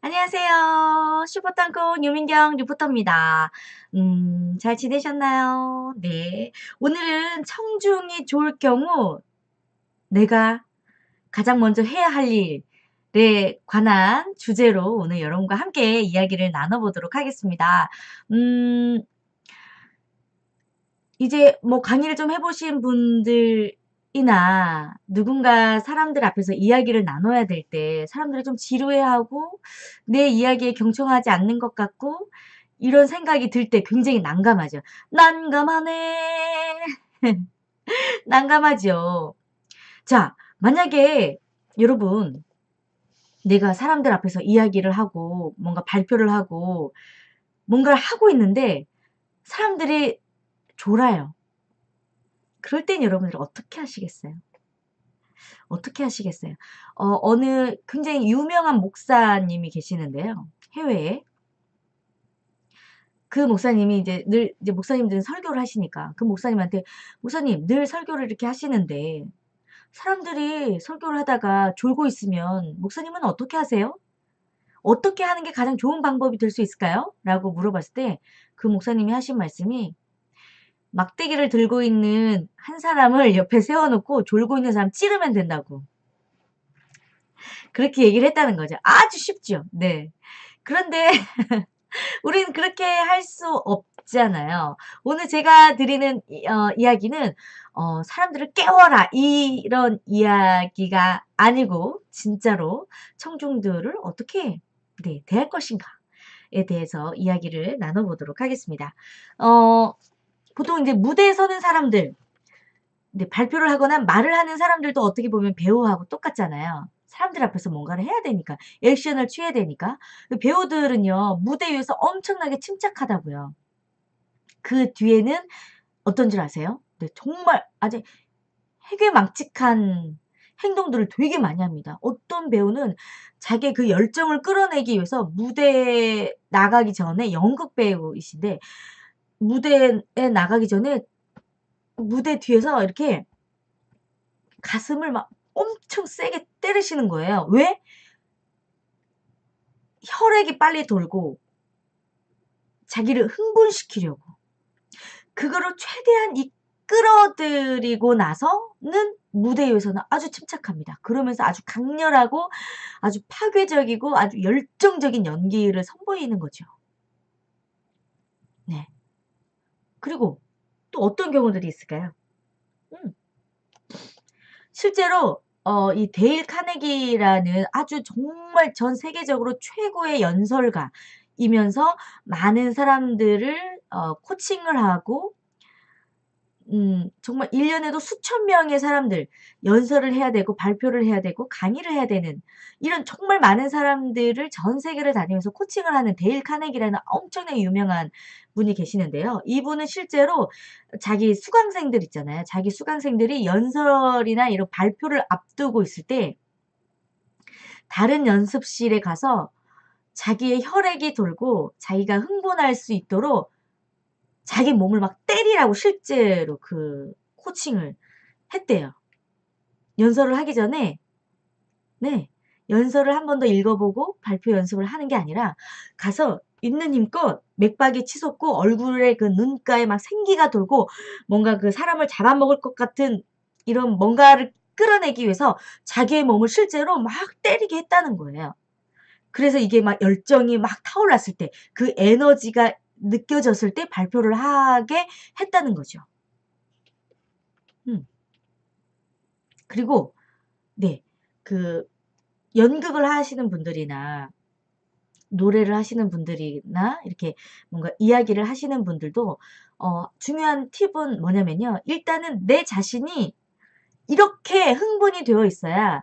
안녕하세요. 슈퍼땅콩 유민경 리포터입니다. 잘 지내셨나요? 네. 오늘은 청중이 좋을 경우 내가 가장 먼저 해야 할 일에 관한 주제로 오늘 여러분과 함께 이야기를 나눠보도록 하겠습니다. 음, 이제 뭐 강의를 좀 해보신 분들이나 누군가 사람들 앞에서 이야기를 나눠야 될 때 사람들이 좀 지루해하고 내 이야기에 경청하지 않는 것 같고 이런 생각이 들 때 굉장히 난감하죠. 난감하네. 난감하죠. 자, 만약에 여러분 내가 사람들 앞에서 이야기를 하고 뭔가 발표를 하고 뭔가를 하고 있는데 사람들이 졸아요. 그럴 땐 여러분들이 어떻게 하시겠어요? 어떻게 하시겠어요? 어느 굉장히 유명한 목사님이 계시는데요. 해외에. 그 목사님이 이제 늘 이제 목사님들은 설교를 하시니까 그 목사님한테 "목사님 늘 설교를 이렇게 하시는데 사람들이 설교를 하다가 졸고 있으면 목사님은 어떻게 하세요? 어떻게 하는 게 가장 좋은 방법이 될 수 있을까요?" 라고 물어봤을 때 그 목사님이 하신 말씀이 막대기를 들고 있는 한 사람을 옆에 세워 놓고 졸고 있는 사람 찌르면 된다고. 그렇게 얘기를 했다는 거죠. 아주 쉽죠. 네. 그런데 우리는 그렇게 할 수 없잖아요. 오늘 제가 드리는 이야기는 사람들을 깨워라 이런 이야기가 아니고 진짜로 청중들을 어떻게 네 대할 것인가에 대해서 이야기를 나눠 보도록 하겠습니다. 어 보통 이제 무대에 서는 사람들 네 발표를 하거나 말을 하는 사람들도 어떻게 보면 배우하고 똑같잖아요. 사람들 앞에서 뭔가를 해야 되니까. 액션을 취해야 되니까. 그 배우들은요. 무대 위에서 엄청나게 침착하다고요. 그 뒤에는 어떤 줄 아세요? 네 정말 아주 해괴망측한 행동들을 되게 많이 합니다. 어떤 배우는 자기의 그 열정을 끌어내기 위해서 무대에 나가기 전에 연극 배우이신데 무대에 나가기 전에 무대 뒤에서 이렇게 가슴을 막 엄청 세게 때리시는 거예요. 왜? 혈액이 빨리 돌고 자기를 흥분시키려고. 그거를 최대한 이끌어들이고 나서는 무대 위에서는 아주 침착합니다. 그러면서 아주 강렬하고 아주 파괴적이고 아주 열정적인 연기를 선보이는 거죠. 네. 그리고 또 어떤 경우들이 있을까요? 음. 실제로 이 데일 카네기라는 아주 정말 전 세계적으로 최고의 연설가이면서 많은 사람들을 코칭을 하고 정말 1 년에도 수천 명의 사람들 연설을 해야 되고 발표를 해야 되고 강의를 해야 되는 이런 정말 많은 사람들을 전 세계를 다니면서 코칭을 하는 데일 카네기라는 엄청나게 유명한 분이 계시는데요. 이분은 실제로 자기 수강생들 있잖아요. 자기 수강생들이 연설이나 이런 발표를 앞두고 있을 때 다른 연습실에 가서 자기의 혈액이 돌고 자기가 흥분할 수 있도록 자기 몸을 막 때리라고 실제로 그 코칭을 했대요. 연설을 하기 전에 네. 연설을 한 번 더 읽어 보고 발표 연습을 하는 게 아니라 가서 있는 힘껏 맥박이 치솟고 얼굴에 그 눈가에 막 생기가 돌고 뭔가 그 사람을 잡아먹을 것 같은 이런 뭔가를 끌어내기 위해서 자기의 몸을 실제로 막 때리게 했다는 거예요. 그래서 이게 막 열정이 막 타올랐을 때 그 에너지가 느껴졌을 때 발표를 하게 했다는 거죠. 음. 그리고 네. 그 연극을 하시는 분들이나 노래를 하시는 분들이나 이렇게 뭔가 이야기를 하시는 분들도 중요한 팁은 뭐냐면요. 일단은 내 자신이 이렇게 흥분이 되어 있어야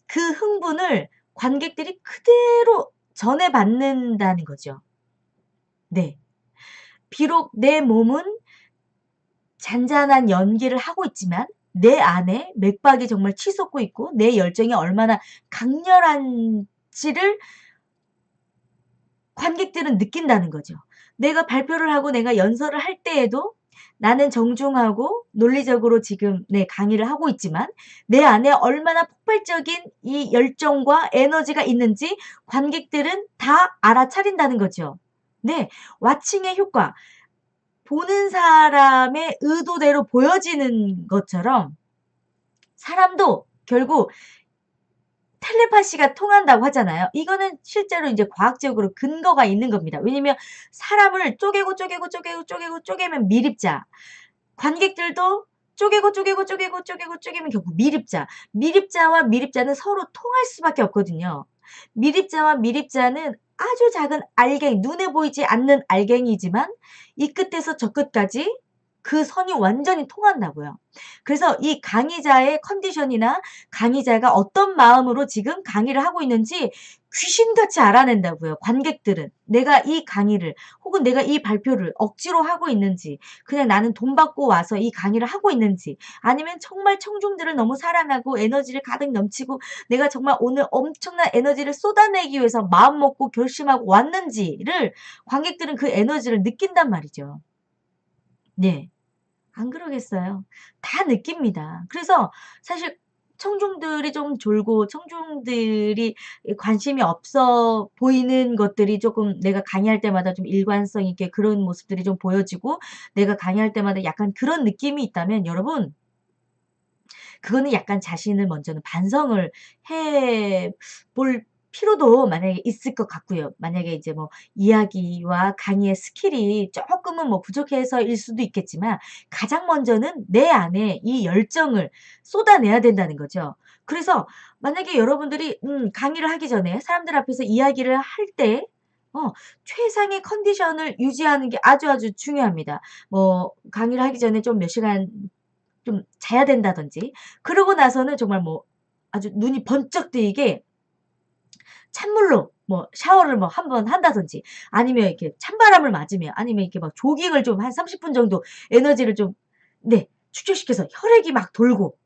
그 흥분을 관객들이 그대로 전해받는다는 거죠. 네. 비록 내 몸은 잔잔한 연기를 하고 있지만 내 안에 맥박이 정말 치솟고 있고 내 열정이 얼마나 강렬한지를 관객들은 느낀다는 거죠. 내가 발표를 하고 내가 연설을 할 때에도 나는 정중하고 논리적으로 지금 내 강의를 하고 있지만 내 안에 얼마나 폭발적인 이 열정과 에너지가 있는지 관객들은 다 알아차린다는 거죠. 네. 왓칭의 효과. 보는 사람의 의도대로 보여지는 것처럼 사람도 결국 텔레파시가 통한다고 하잖아요. 이거는 실제로 이제 과학적으로 근거가 있는 겁니다. 왜냐면 사람을 쪼개면 미립자, 관객들도 쪼개면 결국 미립자. 미립자와 미립자는 서로 통할 수밖에 없거든요. 미립자와 미립자는 아주 작은 알갱이, 눈에 보이지 않는 알갱이지만 이 끝에서 저 끝까지 그 선이 완전히 통한다고요. 그래서 이 강의자의 컨디션이나 강의자가 어떤 마음으로 지금 강의를 하고 있는지 귀신같이 알아낸다고요, 관객들은. 내가 이 강의를 혹은 내가 이 발표를 억지로 하고 있는지, 그냥 나는 돈 받고 와서 이 강의를 하고 있는지, 아니면 정말 청중들을 너무 사랑하고 에너지를 가득 넘치고 내가 정말 오늘 엄청난 에너지를 쏟아내기 위해서 마음먹고 결심하고 왔는지를 관객들은 그 에너지를 느낀단 말이죠. 네. 안 그러겠어요. 다 느낍니다. 그래서 사실 청중들이 좀 졸고 청중들이 관심이 없어 보이는 것들이 조금 내가 강의할 때마다 좀 일관성 있게 그런 모습들이 좀 보여지고 내가 강의할 때마다 약간 그런 느낌이 있다면 여러분 그거는 약간 자신을 먼저는 반성을 해 볼 필요도 만약에 있을 것 같고요. 만약에 이제 뭐 이야기와 강의의 스킬이 쪼끔은 뭐 부족해서일 수도 있겠지만 가장 먼저는 내 안에 이 열정을 쏟아내야 된다는 거죠. 그래서 만약에 여러분들이 강의를 하기 전에 사람들 앞에서 이야기를 할 때 최상의 컨디션을 유지하는 게 아주 중요합니다. 뭐 강의를 하기 전에 좀 몇 시간 좀 자야 된다든지 그러고 나서는 정말 뭐 아주 눈이 번쩍 뜨이게 찬물로 뭐 샤워를 뭐 한 번 한다든지 아니면 이렇게 찬바람을 맞으며 아니면 이렇게 막 조깅을 좀 한 30분 정도 에너지를 좀 네 축적시켜서 혈액이 막 돌고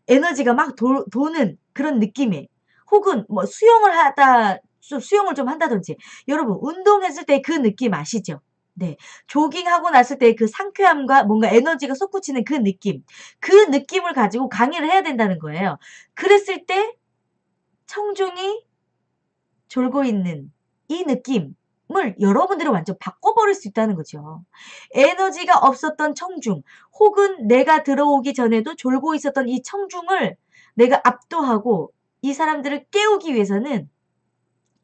에너지가 막 도는 그런 느낌의 혹은 뭐 수영을 좀 한다든지 여러분 운동했을 때 그 느낌 아시죠? 네. 조깅하고 났을 때 그 상쾌함과 뭔가 에너지가 솟구치는 그 느낌. 그 느낌을 가지고 강의를 해야 된다는 거예요. 그랬을 때 청중이 졸고 있는 이 느낌을 여러분들이 완전 바꿔버릴 수 있다는 거죠. 에너지가 없었던 청중 혹은 내가 들어오기 전에도 졸고 있었던 이 청중을 내가 압도하고 이 사람들을 깨우기 위해서는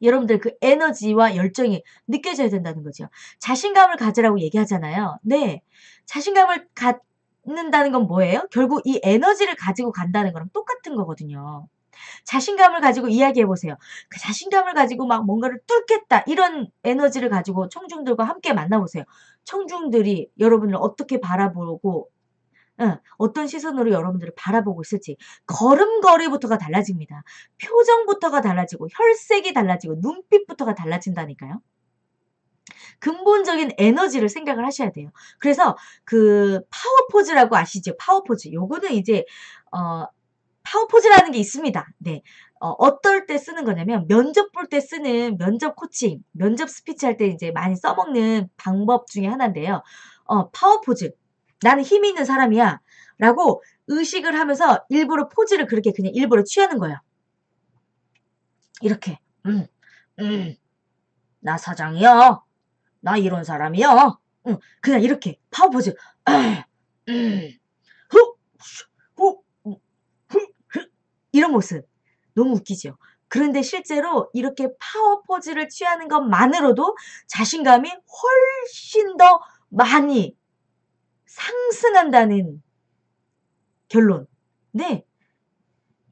여러분들 그 에너지와 열정이 느껴져야 된다는 거죠. 자신감을 가지라고 얘기하잖아요. 네. 자신감을 갖는다는 건 뭐예요? 결국 이 에너지를 가지고 간다는 거랑 똑같은 거거든요. 자신감을 가지고 이야기해 보세요. 그 자신감을 가지고 막 뭔가를 뚫겠다 이런 에너지를 가지고 청중들과 함께 만나 보세요. 청중들이 여러분을 어떻게 바라보고 어떤 시선으로 여러분들을 바라보고 있을지 걸음걸이부터가 달라집니다. 표정부터가 달라지고 혈색이 달라지고 눈빛부터가 달라진다니까요. 근본적인 에너지를 생각을 하셔야 돼요. 그래서 그 파워 포즈라고 아시죠? 파워 포즈. 요거는 이제 어 파워 포즈라는 게 있습니다. 네. 어떨 때 쓰는 거냐면 면접 볼 때 쓰는 면접 코칭, 면접 스피치 할 때 이제 많이 써먹는 방법 중에 하나인데요. 파워 포즈. '나는 힘이 있는 사람이야.'라고 의식을 하면서 일부러 포즈를 그렇게 그냥 일부러 취하는 거예요. 이렇게. 음. 음. "나 사장이야. 나 이런 사람이야." 그냥 이렇게 파워 포즈. 음. 후 후 후 흐 이런 모습. 너무 웃기죠. 그런데 실제로 이렇게 파워 포즈를 취하는 것만으로도 자신감이 훨씬 더 많이 상승한다는 결론. 네.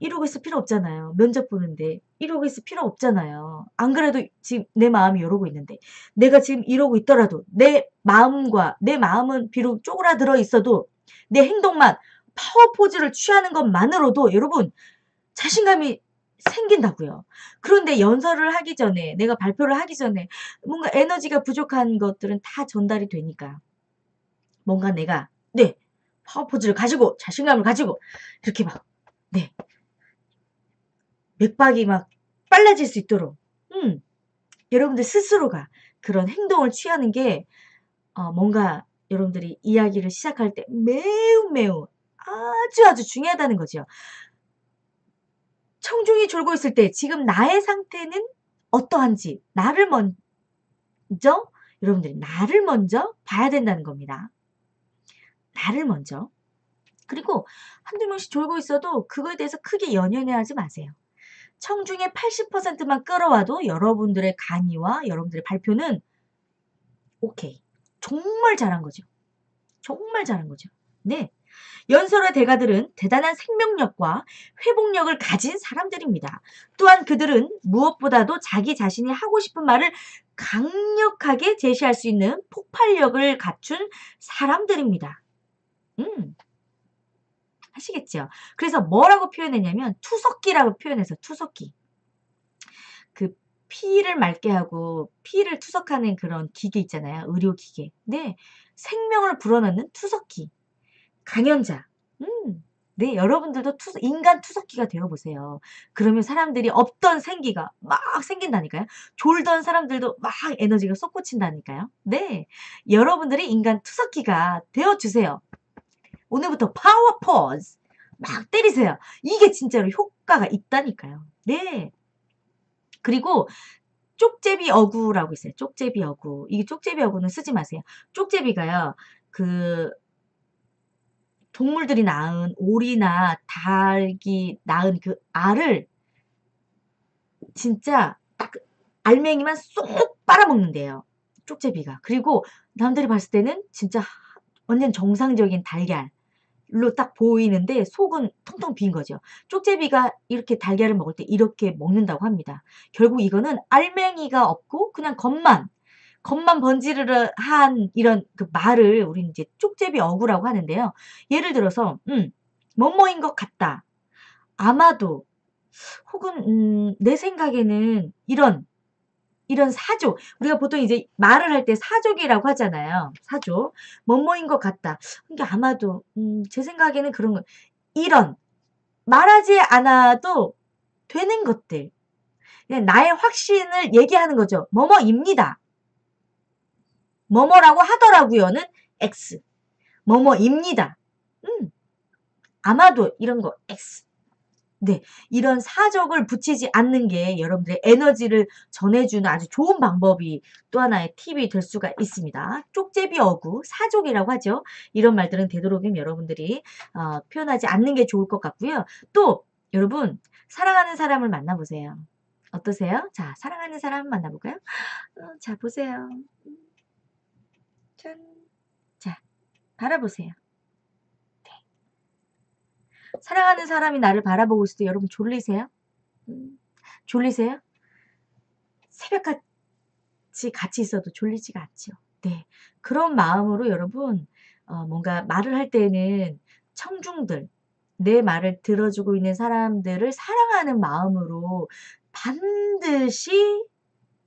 이러고 있을 필요 없잖아요. 면접 보는데 이러고 있을 필요 없잖아요. 안 그래도 지금 내 마음이 이러고 있는데 내가 지금 이러고 있더라도 내 마음은 비록 쪼그라들어 있어도 내 행동만 파워 포즈를 취하는 것만으로도 여러분 자신감이 생긴다고요. 그런데 연설을 하기 전에 내가 발표를 하기 전에 뭔가 에너지가 부족한 것들은 다 전달이 되니까 뭔가 내가 네 파워 포즈를 가지고 자신감을 가지고 이렇게 막 네 맥박이 막 빨라질 수 있도록 여러분들 스스로가 그런 행동을 취하는 게 뭔가 여러분들이 이야기를 시작할 때 매우 아주 중요하다는 거죠. 청중이 졸고 있을 때 지금 나의 상태는 어떠한지 여러분들이 나를 먼저 봐야 된다는 겁니다. 나를 먼저. 그리고 한두 명씩 졸고 있어도 그거에 대해서 크게 연연해하지 마세요. 청중의 80%만 끌어와도 여러분들의 강의와 여러분들의 발표는 오케이. 정말 잘한 거죠. 정말 잘한 거죠. 네. 연설의 대가들은 대단한 생명력과 회복력을 가진 사람들입니다. 또한 그들은 무엇보다도 자기 자신이 하고 싶은 말을 강력하게 제시할 수 있는 폭발력을 갖춘 사람들입니다. 아시겠죠? 그래서 뭐라고 표현했냐면 투석기라고 표현해서 투석기. 그 피를 맑게 하고 피를 투석하는 그런 기계 있잖아요. 의료기계. 네. 생명을 불어넣는 투석기. 강연자. 네, 여러분들도 인간 투석기가 되어보세요. 그러면 사람들이 없던 생기가 막 생긴다니까요. 졸던 사람들도 막 에너지가 솟구친다니까요. 네, 여러분들이 인간 투석기가 되어주세요. 오늘부터 파워 포즈 막 때리세요. 이게 진짜로 효과가 있다니까요. 네. 그리고 쪽제비 어구라고 있어요. 쪽제비 어구. 이게 쪽제비 어구는 쓰지 마세요. 쪽제비가요. 그 동물들이 낳은 오리나 닭이 낳은 그 알을 진짜 딱 알맹이만 쏙 빨아먹는데요. 쪽제비가. 그리고 남들이 봤을 때는 진짜 완전 정상적인 달걀로 딱 보이는데 속은 텅텅 빈 거죠. 쪽제비가 이렇게 달걀을 먹을 때 이렇게 먹는다고 합니다. 결국 이거는 알맹이가 없고 그냥 겉만 번지르르한 이런 그 말을 우리는 이제 쪽제비 어구라고 하는데요. 예를 들어서 뭐뭐인 것 같다. 아마도 혹은 내 생각에는 이런 사족. 우리가 보통 이제 말을 할 때 사족이라고 하잖아요. 사족. 뭐뭐인 것 같다. 이게 아마도 제 생각에는 그런 거. 이런 말하지 않아도 되는 것들. 그냥 나의 확신을 얘기하는 거죠. 뭐뭐입니다. 뭐뭐라고 하더라고요는 X. 뭐뭐입니다. 아마도 이런 거 X. 네, 이런 사족을 붙이지 않는 게 여러분들의 에너지를 전해주는 아주 좋은 방법이 또 하나의 팁이 될 수가 있습니다. 쪽제비 어구, 사족이라고 하죠. 이런 말들은 되도록이면 여러분들이 표현하지 않는 게 좋을 것 같고요. 또 여러분 사랑하는 사람을 만나보세요. 어떠세요? 자, 사랑하는 사람 만나볼까요? 자, 보세요. 짠. 자, 바라보세요. 네. 사랑하는 사람이 나를 바라보고 있을 때 여러분 졸리세요? 졸리세요? 새벽같이 같이 있어도 졸리지가 않죠. 네. 그런 마음으로 여러분 뭔가 말을 할 때는 청중들, 내 말을 들어주고 있는 사람들을 사랑하는 마음으로 반드시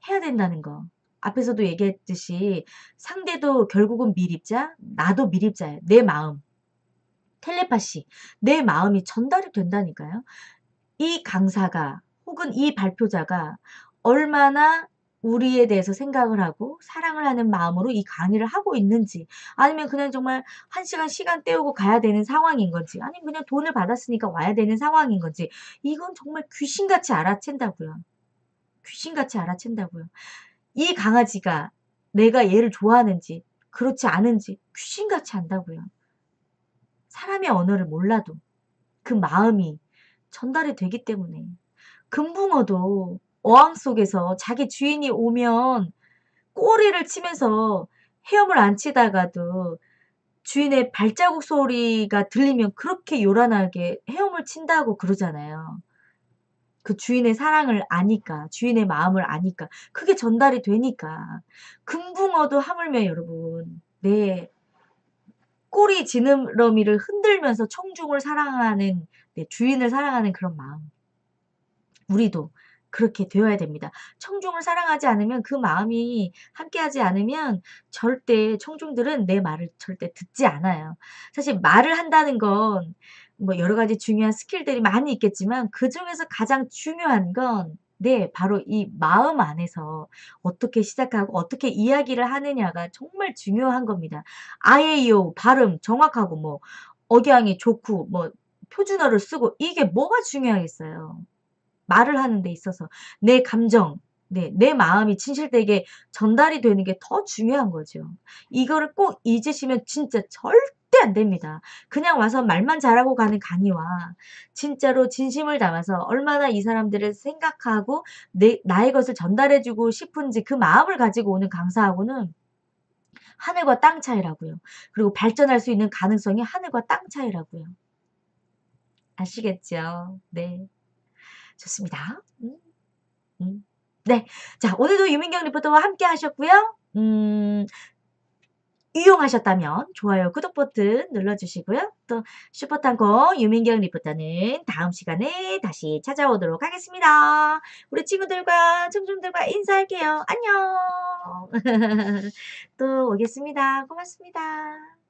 해야 된다는 거. 앞에서도 얘기했듯이 상대도 결국은 미립자, 나도 미립자예요. 내 마음. 텔레파시. 내 마음이 전달이 된다니까요. 이 강사가 혹은 이 발표자가 얼마나 우리에 대해서 생각을 하고 사랑을 하는 마음으로 이 강의를 하고 있는지, 아니면 그냥 정말 1시간 시간 때우고 가야 되는 상황인 건지, 아니면 그냥 돈을 받았으니까 와야 되는 상황인 건지, 이건 정말 귀신같이 알아챈다고요. 귀신같이 알아챈다고요. 이 강아지가 내가 얘를 좋아하는지 그렇지 않은지 귀신같이 안다고요. 사람의 언어를 몰라도 그 마음이 전달이 되기 때문에. 금붕어도 어항 속에서 자기 주인이 오면 꼬리를 치면서 헤엄을 안 치다가도 주인의 발자국 소리가 들리면 그렇게 요란하게 헤엄을 친다고 그러잖아요. 그 주인의 사랑을 아니까, 주인의 마음을 아니까, 그게 전달이 되니까. 금붕어도 하물며 여러분, 네, 꼬리 지느러미를 흔들면서 청중을 사랑하는, 네, 주인을 사랑하는 그런 마음. 우리도 그렇게 되어야 됩니다. 청중을 사랑하지 않으면, 그 마음이 함께하지 않으면 절대 청중들은 내 말을 절대 듣지 않아요. 사실 말을 한다는 건 뭐 여러 가지 중요한 스킬들이 많이 있겠지만 그중에서 가장 중요한 건 네. 바로 이 마음 안에서 어떻게 시작하고 어떻게 이야기를 하느냐가 정말 중요한 겁니다. 아에이오 발음 정확하고 뭐 억양이 좋고 뭐 표준어를 쓰고 이게 뭐가 중요하겠어요. 말을 하는 데 있어서 내 감정, 네 내 마음이 진실되게 전달이 되는 게 더 중요한 거죠. 이거를 꼭 잊으시면 진짜 절대 안 됩니다. 그냥 와서 말만 잘하고 가는 강의와 진짜로 진심을 담아서 얼마나 이 사람들을 생각하고 내 나의 것을 전달해 주고 싶은지 그 마음을 가지고 오는 강사하고는 하늘과 땅 차이라고요. 그리고 발전할 수 있는 가능성이 하늘과 땅 차이라고요. 아시겠죠? 네. 좋습니다. 네. 자 오늘도 유민경 리포터와 함께 하셨고요. 유용하셨다면 좋아요, 구독 버튼 눌러주시고요. 또 슈퍼탐구 유민경 리포터는 다음 시간에 다시 찾아오도록 하겠습니다. 우리 친구들과 청중들과 인사할게요. 안녕. 또 오겠습니다. 고맙습니다.